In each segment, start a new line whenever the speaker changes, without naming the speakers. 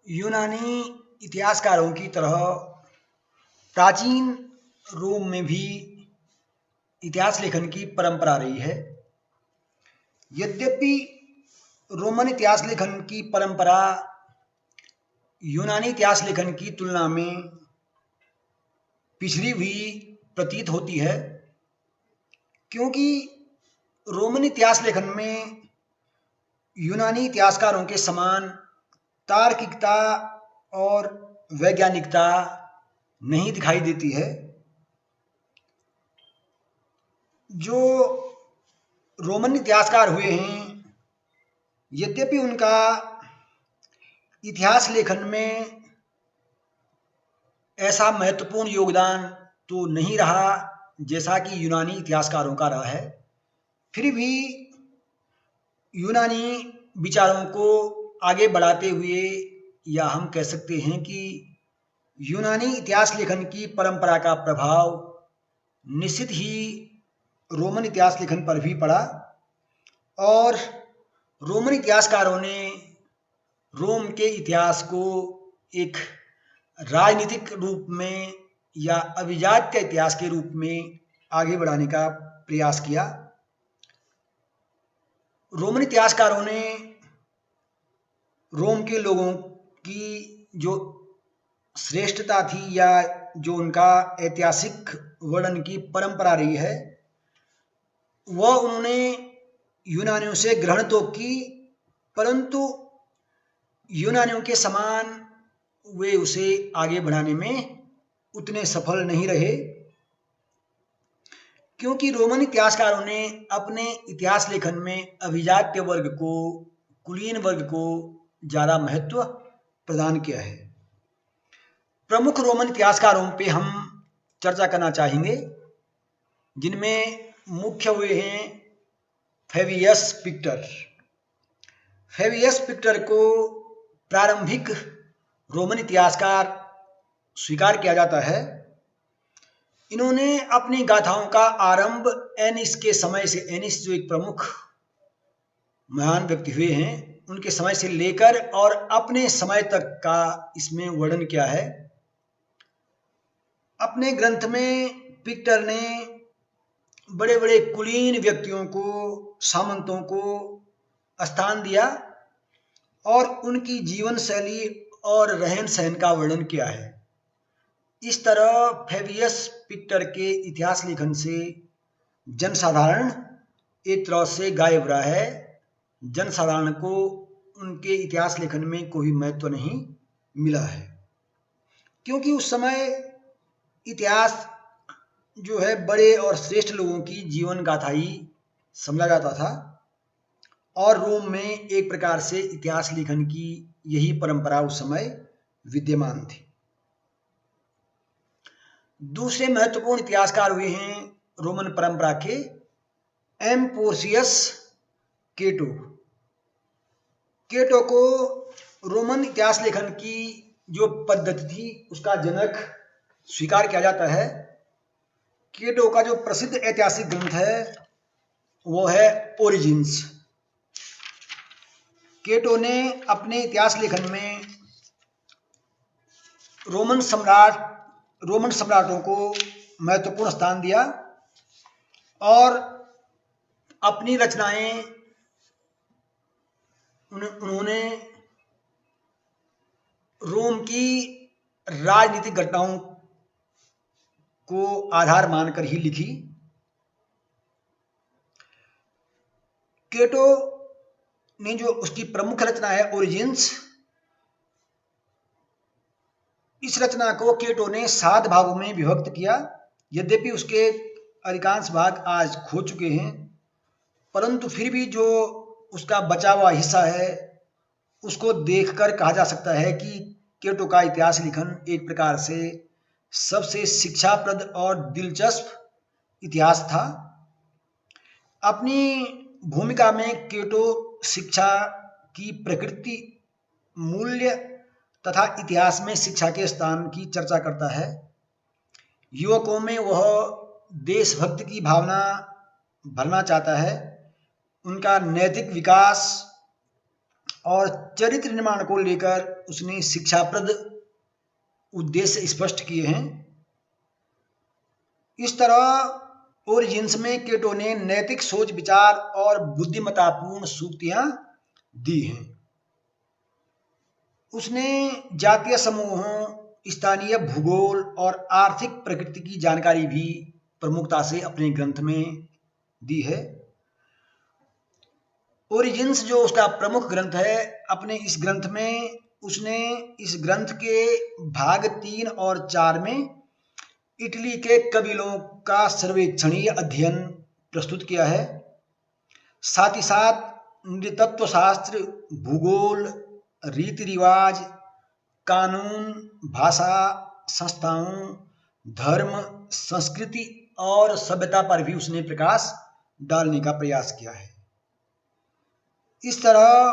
यूनानी इतिहासकारों की तरह प्राचीन रोम में भी इतिहास लेखन की परंपरा रही है। यद्यपि रोमन इतिहास लेखन की परंपरा यूनानी इतिहास लेखन की तुलना में पिछड़ी हुई प्रतीत होती है, क्योंकि रोमन इतिहास लेखन में यूनानी इतिहासकारों के समान तार्किकता और वैज्ञानिकता नहीं दिखाई देती है। जो रोमन इतिहासकार हुए हैं, यद्यपि उनका इतिहास लेखन में ऐसा महत्वपूर्ण योगदान तो नहीं रहा जैसा कि यूनानी इतिहासकारों का रहा है, फिर भी यूनानी विचारों को आगे बढ़ाते हुए, या हम कह सकते हैं कि यूनानी इतिहास लेखन की परंपरा का प्रभाव निश्चित ही रोमन इतिहास लेखन पर भी पड़ा और रोमन इतिहासकारों ने रोम के इतिहास को एक राजनीतिक रूप में या अभिजात्य इतिहास के रूप में आगे बढ़ाने का प्रयास किया। रोमन इतिहासकारों ने रोम के लोगों की जो श्रेष्ठता थी या जो उनका ऐतिहासिक वर्णन की परंपरा रही है, वह उन्होंने यूनानियों से ग्रहण तो की, परंतु यूनानियों के समान वे उसे आगे बढ़ाने में उतने सफल नहीं रहे, क्योंकि रोमन इतिहासकारों ने अपने इतिहास लेखन में अभिजात्य वर्ग को, कुलीन वर्ग को ज़्यादा महत्व प्रदान किया है। प्रमुख रोमन इतिहासकारों पे हम चर्चा करना चाहेंगे, जिनमें मुख्य हुए हैं फेबियस पिक्टर। फेबियस पिक्टर को प्रारंभिक रोमन इतिहासकार स्वीकार किया जाता है। इन्होंने अपनी गाथाओं का आरंभ एनिस के समय से, एनिस जो एक प्रमुख महान व्यक्ति हुए हैं, उनके समय से लेकर और अपने समय तक का इसमें वर्णन किया है। अपने ग्रंथ में पिक्टर ने बड़े बड़े कुलीन व्यक्तियों को, सामंतों को स्थान दिया और उनकी जीवन शैली और रहन सहन का वर्णन किया है। इस तरह फेबियस पिक्टर के इतिहास लेखन से जनसाधारण एक तरह से गायब रहा है। जनसाधारण को उनके इतिहास लेखन में कोई महत्व नहीं मिला है, क्योंकि उस समय इतिहास जो है बड़े और श्रेष्ठ लोगों की जीवन गाथा ही समझा जाता था और रोम में एक प्रकार से इतिहास लेखन की यही परंपरा उस समय विद्यमान थी। दूसरे महत्वपूर्ण इतिहासकार हुए हैं रोमन परंपरा के एम्पोर्सियस केटो। केटो को रोमन इतिहास लेखन की जो पद्धति थी उसका जनक स्वीकार किया जाता है। केटो का जो प्रसिद्ध ऐतिहासिक ग्रंथ है वो है ओरिजिन्स। केटो ने अपने इतिहास लेखन में रोमन सम्राटों को महत्वपूर्ण स्थान दिया और अपनी रचनाएं उन्होंने रोम की राजनीतिक घटनाओं को आधार मानकर ही लिखी। केटो ने जो उसकी प्रमुख रचना है ओरिजिन्स, इस रचना को केटो ने 7 भागों में विभक्त किया। यद्यपि उसके अधिकांश भाग आज खो चुके हैं, परंतु फिर भी जो उसका बचा हुआ हिस्सा है उसको देखकर कहा जा सकता है कि केटो का इतिहास लेखन एक प्रकार से सबसे शिक्षाप्रद और दिलचस्प इतिहास था। अपनी भूमिका में केटो शिक्षा की प्रकृति, मूल्य तथा इतिहास में शिक्षा के स्थान की चर्चा करता है। युवकों में वह देशभक्ति की भावना भरना चाहता है, उनका नैतिक विकास और चरित्र निर्माण को लेकर उसने शिक्षाप्रद उद्देश्य स्पष्ट किए हैं। इस तरह ओरिजिन्स में केटो ने नैतिक सोच विचार और बुद्धिमत्तापूर्ण सूक्तियां दी हैं। उसने जातीय समूहों, स्थानीय भूगोल और आर्थिक प्रकृति की जानकारी भी प्रमुखता से अपने ग्रंथ में दी है। ओरिजिन्स जो उसका प्रमुख ग्रंथ है, अपने इस ग्रंथ में उसने इस ग्रंथ के भाग 3 और 4 में इटली के कबीलों का सर्वेक्षणीय अध्ययन प्रस्तुत किया है। साथ ही साथ नृतत्व शास्त्र, भूगोल, रीति रिवाज, कानून, भाषा, संस्थाओं, धर्म, संस्कृति और सभ्यता पर भी उसने प्रकाश डालने का प्रयास किया है। इस तरह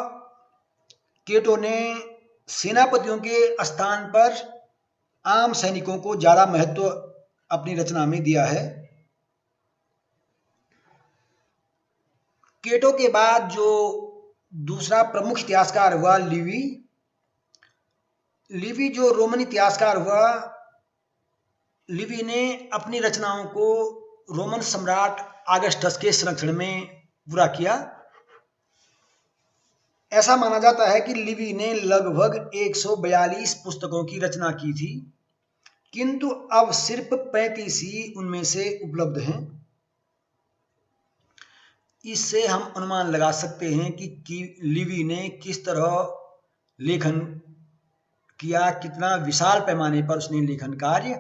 केटो ने सेनापतियों के स्थान पर आम सैनिकों को ज्यादा महत्व अपनी रचना में दिया है। केटो के बाद जो दूसरा प्रमुख इतिहासकार हुआ लिवी। लिवी जो रोमन इतिहासकार हुआ, लिवी ने अपनी रचनाओं को रोमन सम्राट ऑगस्टस के संरक्षण में पूरा किया। ऐसा माना जाता है कि लिवी ने लगभग 142 पुस्तकों की रचना की थी, किंतु अब सिर्फ 35 ही उनमें से उपलब्ध हैं। इससे हम अनुमान लगा सकते हैं कि लिवी ने किस तरह लेखन किया, कितना विशाल पैमाने पर उसने लेखन कार्य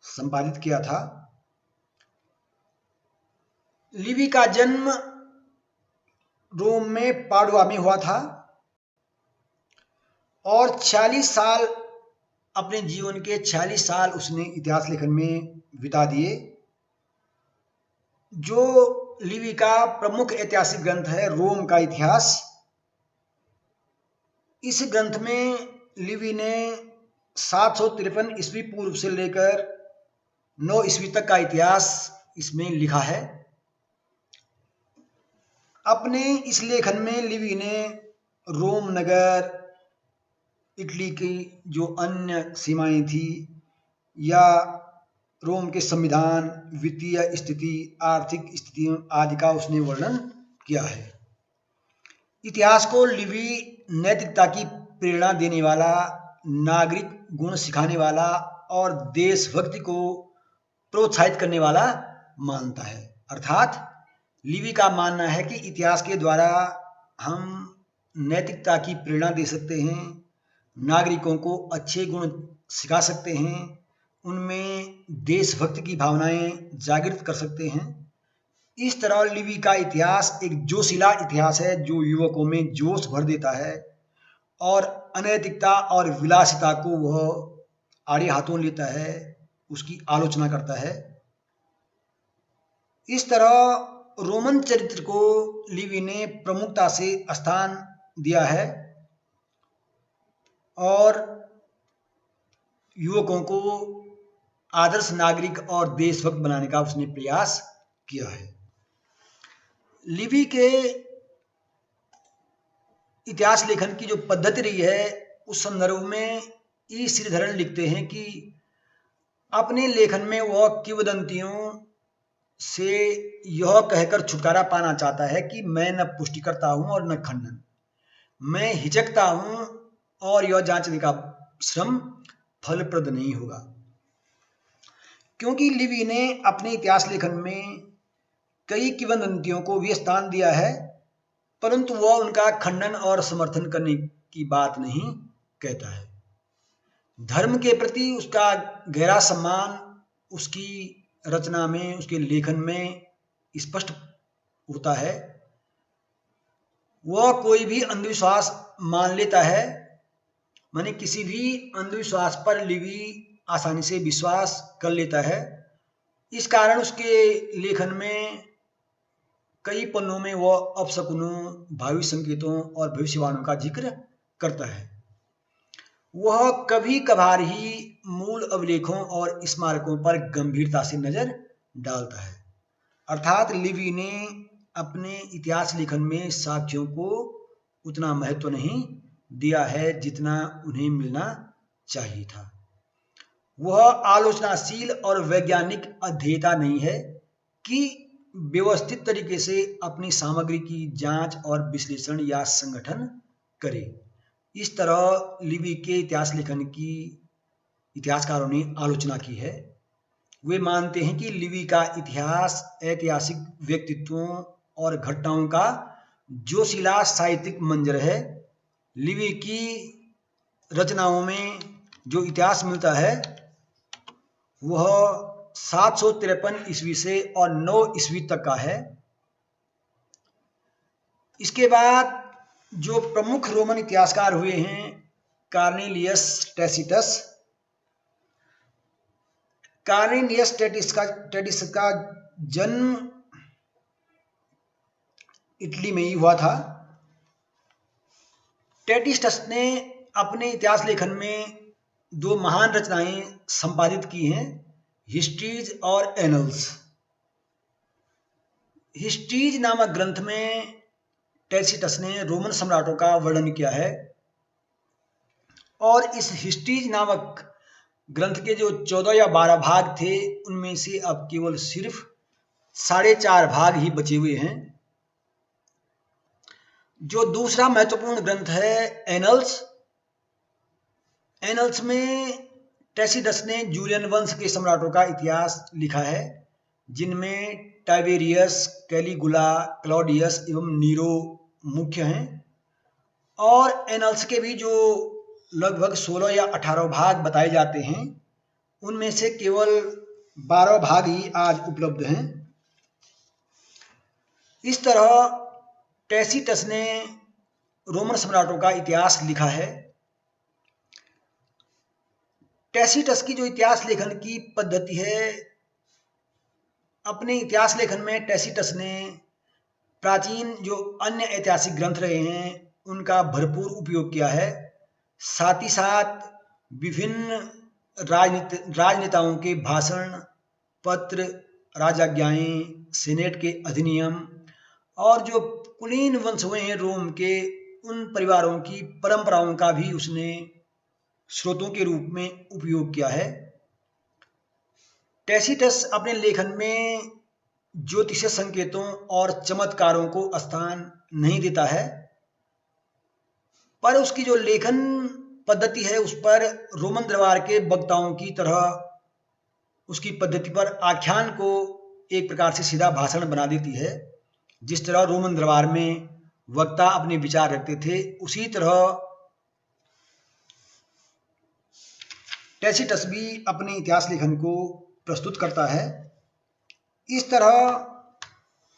संपादित किया था। लिवी का जन्म रोम में पाडुआ में हुआ था और 46 साल, अपने जीवन के 46 साल उसने इतिहास लेखन में बिता दिए। जो लिवी का प्रमुख ऐतिहासिक ग्रंथ है रोम का इतिहास, इस ग्रंथ में लिवी ने 753 ईस्वी पूर्व से लेकर 9 ईस्वी तक का इतिहास इसमें लिखा है। अपने इस लेखन में लिवी ने रोम नगर, इटली की जो अन्य सीमाएं थी या रोम के संविधान, वित्तीय स्थिति, आर्थिक स्थिति आदि का उसने वर्णन किया है। इतिहास को लिवी नैतिकता की प्रेरणा देने वाला, नागरिक गुण सिखाने वाला और देशभक्ति को प्रोत्साहित करने वाला मानता है। अर्थात लिवी का मानना है कि इतिहास के द्वारा हम नैतिकता की प्रेरणा दे सकते हैं, नागरिकों को अच्छे गुण सिखा सकते हैं, उनमें देशभक्ति की भावनाएं जागृत कर सकते हैं। इस तरह लिवी का इतिहास एक जोशीला इतिहास है जो युवकों में जोश भर देता है और अनैतिकता और विलासिता को वह आड़े हाथों लेता है, उसकी आलोचना करता है। इस तरह रोमन चरित्र को लिवी ने प्रमुखता से स्थान दिया है और युवकों को आदर्श नागरिक और देशभक्त बनाने का उसने प्रयास किया है। लिवी के इतिहास लेखन की जो पद्धति रही है, उस संदर्भ में ई श्रीधरन लिखते हैं कि अपने लेखन में वह किंवदंतियों से यह कहकर छुटकारा पाना चाहता है कि मैं न पुष्टि करता हूं और न खंडन, मैं हिचकता हूं और यह जांचने का श्रम फलप्रद नहीं होगा। क्योंकि लिवी ने अपने इतिहास लेखन में कई किंवदंतियों को भी स्थान दिया है, परंतु वह उनका खंडन और समर्थन करने की बात नहीं कहता है। धर्म के प्रति उसका गहरा सम्मान उसकी रचना में, उसके लेखन में स्पष्ट होता है। वह कोई भी अंधविश्वास मान लेता है, माने किसी भी अंधविश्वास पर लिवी आसानी से विश्वास कर लेता है। इस कारण उसके लेखन में कई पन्नों में वह अपशकुनों, भावी संकेतों और भविष्यवाणियों का जिक्र करता है। वह कभी कभार ही मूल अभिलेखों और स्मारकों पर गंभीरता से नजर डालता है। अर्थात लिवी ने अपने इतिहास लेखन में साक्ष्यों को उतना महत्व नहीं दिया है जितना उन्हें मिलना चाहिए था। वह आलोचनाशील और वैज्ञानिक अध्येता नहीं है कि व्यवस्थित तरीके से अपनी सामग्री की जांच और विश्लेषण या संगठन करे। इस तरह लिबी के इतिहास लेखन की इतिहासकारों ने आलोचना की है। वे मानते हैं कि लिबी का इतिहास ऐतिहासिक व्यक्तित्वों और घटनाओं का जोशीला साहित्यिक मंजर है। लिबी की रचनाओं में जो इतिहास मिलता है वह 753 ईस्वी से और 9 ईस्वी तक का है। इसके बाद जो प्रमुख रोमन इतिहासकार हुए हैं, कार्नेलियस टैसिटस। कार्नेलियस टैसिटस का जन्म इटली में ही हुआ था। टैसिटस ने अपने इतिहास लेखन में दो महान रचनाएं संपादित की हैं, हिस्ट्रीज और एनल्स। हिस्ट्रीज नामक ग्रंथ में टैसिटस ने रोमन सम्राटों का वर्णन किया है और इस हिस्ट्रीज नामक ग्रंथ के जो 14 या 12 भाग थे उनमें से अब केवल सिर्फ 4.5 भाग ही बचे हुए हैं। जो दूसरा महत्वपूर्ण ग्रंथ है एनल्स। एनल्स में टैसिटस ने जूलियन वंश के सम्राटों का इतिहास लिखा है, जिनमें टाइबेरियस, कैलिगुला, क्लॉडियस एवं नीरो मुख्य हैं। और एनल्स के भी जो लगभग 16 या 18 भाग बताए जाते हैं उनमें से केवल 12 भाग ही आज उपलब्ध हैं। इस तरह टैसिटस ने रोमन सम्राटों का इतिहास लिखा है। टैसिटस की जो इतिहास लेखन की पद्धति है, अपने इतिहास लेखन में टैसिटस ने प्राचीन जो अन्य ऐतिहासिक ग्रंथ रहे हैं उनका भरपूर उपयोग किया है। साथ ही साथ विभिन्न राजनेताओं के भाषण, पत्र, राजाज्ञाएं, सेनेट के अधिनियम और जो कुलीन वंश हुए हैं रोम के, उन परिवारों की परंपराओं का भी उसने स्रोतों के रूप में उपयोग किया है। टैसिटस अपने लेखन में ज्योतिषीय संकेतों और चमत्कारों को स्थान नहीं देता है, पर उसकी जो लेखन पद्धति है उस पर रोमन दरबार के वक्ताओं की तरह उसकी पद्धति पर आख्यान को एक प्रकार से सीधा भाषण बना देती है। जिस तरह रोमन दरबार में वक्ता अपने विचार रखते थे, उसी तरह टैसिटस भी अपने इतिहास लेखन को प्रस्तुत करता है। इस तरह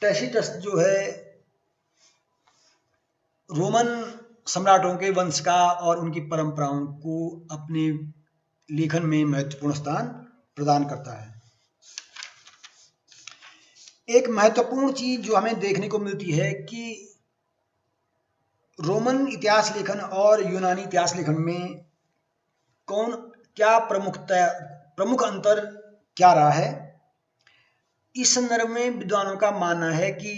टैसिटस जो है रोमन सम्राटों के वंश का और उनकी परंपराओं को अपने लेखन में महत्वपूर्ण स्थान प्रदान करता है। एक महत्वपूर्ण चीज जो हमें देखने को मिलती है कि रोमन इतिहास लेखन और यूनानी इतिहास लेखन में क्या प्रमुख अंतर क्या रहा है। इस संदर्भ में विद्वानों का मानना है कि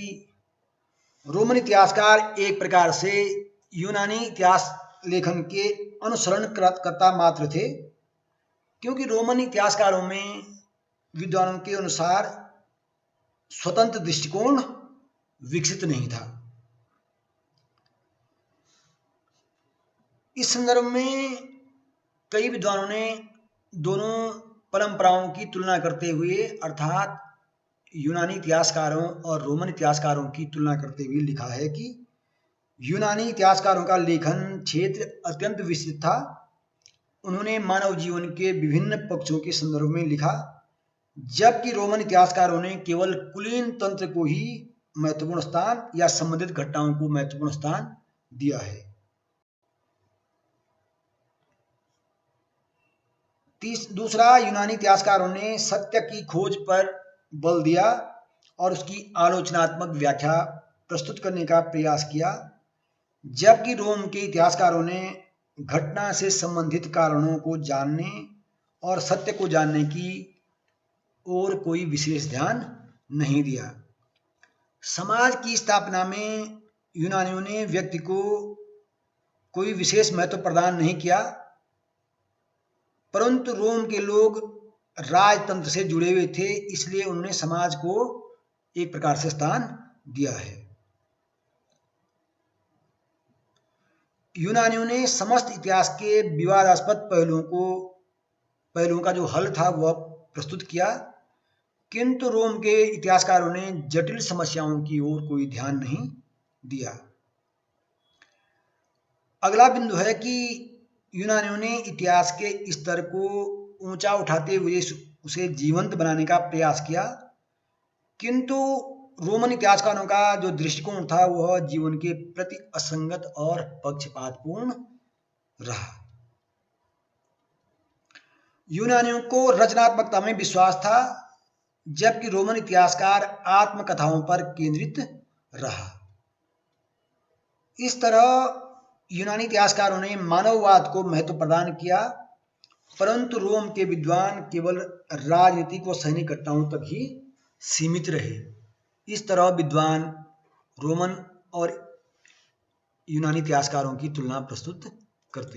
रोमन इतिहासकार एक प्रकार से यूनानी इतिहास लेखन के अनुसरणकर्ता मात्र थे, क्योंकि रोमन इतिहासकारों में विद्वानों के अनुसार स्वतंत्र दृष्टिकोण विकसित नहीं था। इस संदर्भ में कई विद्वानों ने दोनों परंपराओं की तुलना करते हुए, अर्थात यूनानी इतिहासकारों और रोमन इतिहासकारों की तुलना करते हुए लिखा है कि यूनानी इतिहासकारों का लेखन क्षेत्र अत्यंत विस्तृत था। उन्होंने मानव जीवन के विभिन्न पक्षों के संदर्भ में लिखा, जबकि रोमन इतिहासकारों ने केवल कुलीन तंत्र को ही महत्वपूर्ण स्थान या संबंधित घटनाओं को महत्वपूर्ण स्थान दिया है। दूसरा, यूनानी इतिहासकारों ने सत्य की खोज पर बल दिया और उसकी आलोचनात्मक व्याख्या प्रस्तुत करने का प्रयास किया, जबकि रोम के इतिहासकारों ने घटना से संबंधित कारणों को जानने और सत्य को जानने की ओर कोई विशेष ध्यान नहीं दिया। समाज की स्थापना में यूनानियों ने व्यक्ति को कोई विशेष महत्व प्रदान नहीं किया, परंतु रोम के लोग राजतंत्र से जुड़े हुए थे, इसलिए उन्होंने समाज को एक प्रकार से स्थान दिया है। यूनानियों ने समस्त इतिहास के विवादास्पद पहलुओं का जो हल था वह प्रस्तुत किया, किंतु रोम के इतिहासकारों ने जटिल समस्याओं की ओर कोई ध्यान नहीं दिया। अगला बिंदु है कि यूनानियों ने इतिहास के स्तर को ऊंचा उठाते हुए उसे जीवंत बनाने का प्रयास किया, किंतु रोमन इतिहासकारों का जो दृष्टिकोण था वह जीवन के प्रति असंगत और पक्षपातपूर्ण रहा। यूनानियों को रचनात्मकता में विश्वास था, जबकि रोमन इतिहासकार आत्मकथाओं पर केंद्रित रहा। इस तरह यूनानी इतिहासकारों ने मानववाद को महत्व प्रदान किया, परंतु रोम के विद्वान केवल राजनीतिक व सैनिक घटनाओं तक ही सीमित रहे। इस तरह विद्वान रोमन और यूनानी इतिहासकारों की तुलना प्रस्तुत करते हैं।